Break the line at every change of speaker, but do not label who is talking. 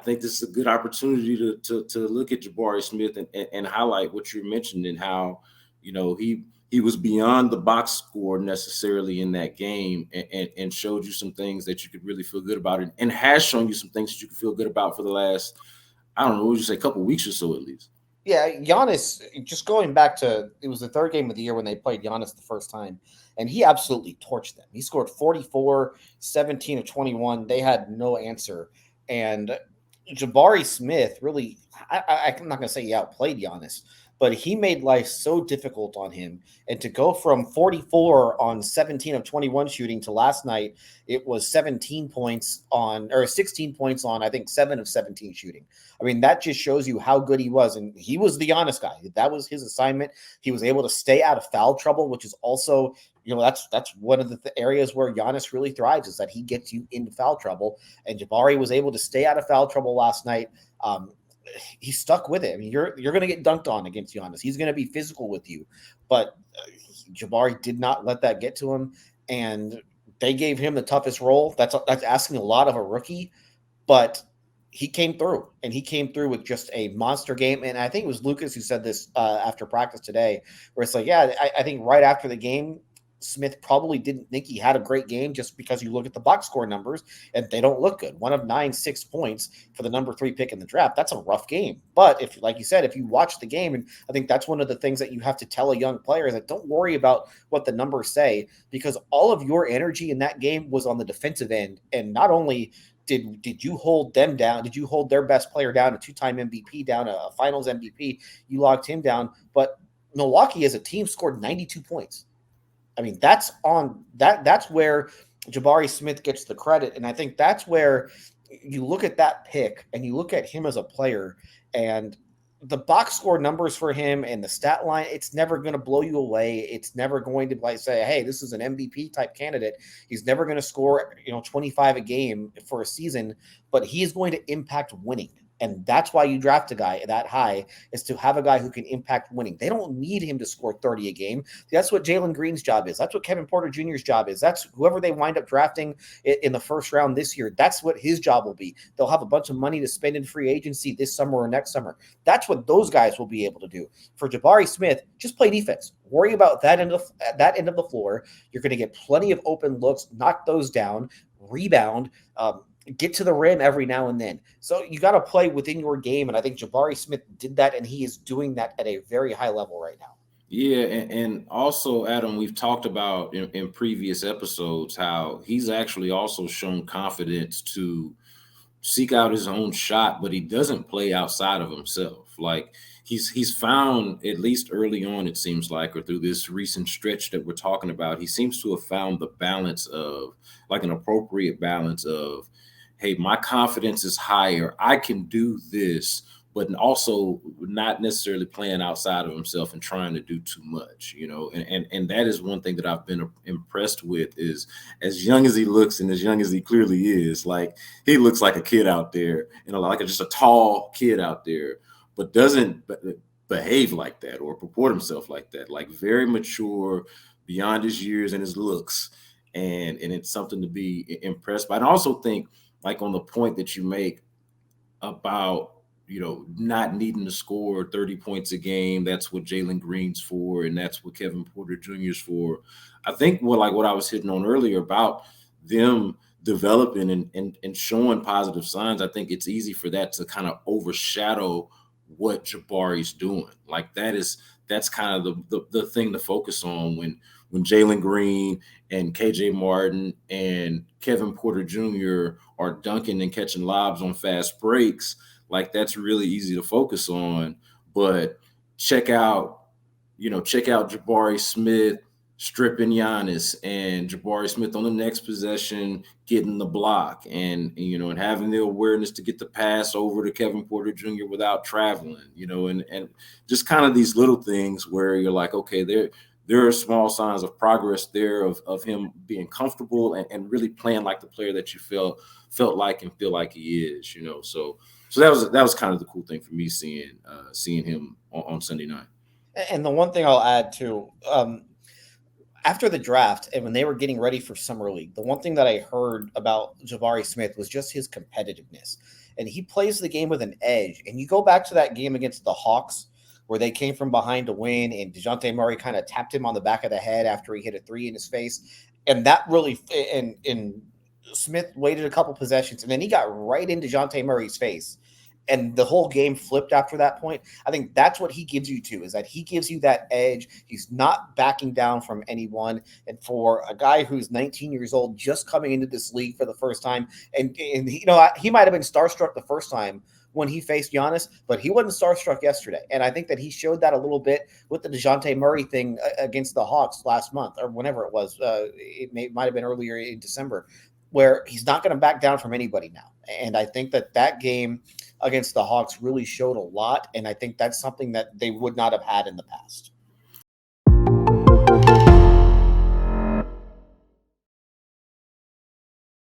think this is a good opportunity to look at Jabari Smith and highlight what you mentioned and how, he was beyond the box score necessarily in that game and showed you some things that you could really feel good about and has shown you some things that you could feel good about for the last, I don't know, what would you say, a couple of weeks or so at least.
Yeah, Giannis, just going back to it was the third game of the year when they played Giannis the first time, and he absolutely torched them. He scored 44, 17 of 21. They had no answer. And Jabari Smith really, I'm not going to say he outplayed Giannis, but he made life so difficult on him. And to go from 44 on 17 of 21 shooting to last night, it was 17 points on, or 16 points on, I think, 7 of 17 shooting. I mean, that just shows you how good he was. And he was the honest guy. That was his assignment. He was able to stay out of foul trouble, which is also, that's one of the areas where Giannis really thrives, is that he gets you into foul trouble. And Jabari was able to stay out of foul trouble last night. He stuck with it. I mean, you're going to get dunked on against Giannis. He's going to be physical with you, but Jabari did not let that get to him, and they gave him the toughest role. That's asking a lot of a rookie, but he came through, and he came through with just a monster game. And I think it was Lucas who said this after practice today, where it's like, yeah, I think right after the game, Smith probably didn't think he had a great game just because you look at the box score numbers and they don't look good. 1 of 9, 6 points for the number 3 pick in the draft. That's a rough game. But if, like you said, if you watch the game, and I think that's one of the things that you have to tell a young player is that don't worry about what the numbers say, because all of your energy in that game was on the defensive end. And not only did you hold them down, did you hold their best player down, a 2-time MVP down, a finals MVP, you locked him down, but Milwaukee as a team scored 92 points. I mean, that's where Jabari Smith gets the credit. And I think that's where you look at that pick and you look at him as a player, and the box score numbers for him and the stat line, it's never going to blow you away. It's never going to like say, hey, this is an MVP type candidate. He's never going to score, 25 a game for a season, but he is going to impact winning. And that's why you draft a guy that high, is to have a guy who can impact winning. They don't need him to score 30 a game. That's what Jalen Green's job is. That's what Kevin Porter Jr.'s job is. That's whoever they wind up drafting in the first round this year. That's what his job will be. They'll have a bunch of money to spend in free agency this summer or next summer. That's what those guys will be able to do. For Jabari Smith, just play defense. Worry about that end of the floor. You're going to get plenty of open looks. Knock those down. Rebound. Get to the rim every now and then. So you got to play within your game, and I think Jabari Smith did that, and he is doing that at a very high level right now.
Yeah, and also, Adam, we've talked about in previous episodes how he's actually also shown confidence to seek out his own shot, but he doesn't play outside of himself. Like he's found, at least early on, it seems like, or through this recent stretch that we're talking about, he seems to have found the balance of, like, an appropriate balance of, hey, my confidence is higher, I can do this, but also not necessarily playing outside of himself and trying to do too much, and that is one thing that I've been impressed with, is as young as he looks and as young as he clearly is, like, he looks like a kid out there, like just a tall kid out there, but doesn't behave like that or purport himself like that, like very mature, beyond his years and his looks, and it's something to be impressed by. And I also think, like, on the point that you make about, not needing to score 30 points a game, that's what Jalen Green's for, and that's what Kevin Porter Jr.'s for. I think what I was hitting on earlier about them developing and showing positive signs, I think it's easy for that to kind of overshadow what Jabari's doing. Like, that's kind of the thing to focus on when Jalen Green and KJ Martin and Kevin Porter Jr. are dunking and catching lobs on fast breaks. Like, that's really easy to focus on. But check out Jabari Smith stripping Giannis, and Jabari Smith on the next possession getting the block, and having the awareness to get the pass over to Kevin Porter Jr. without traveling, and just kind of these little things where you're like, okay, there are small signs of progress there of him being comfortable and really playing like the player that you felt like and feel like he is, So that was kind of the cool thing for me, seeing him on Sunday night.
And the one thing I'll add too, after the draft and when they were getting ready for summer league, the one thing that I heard about Jabari Smith was just his competitiveness. and he plays the game with an edge. And you go back to that game against the Hawks where they came from behind to win, and DeJounte Murray kind of tapped him on the back of the head after he hit a three in his face. And that really, and Smith waited a couple possessions, and then he got right into DeJounte Murray's face. And the whole game flipped after that point. I think that's what he gives you too, is that he gives you that edge. He's not backing down from anyone. And for a guy who's 19 years old, just coming into this league for the first time, and he might have been starstruck the first time when he faced Giannis, but he wasn't starstruck yesterday. And I think that he showed that a little bit with the DeJounte Murray thing against the Hawks last month or whenever it was. Might have been earlier in December, where he's not going to back down from anybody now. And I think that game against the Hawks really showed a lot. And I think that's something that they would not have had in the past.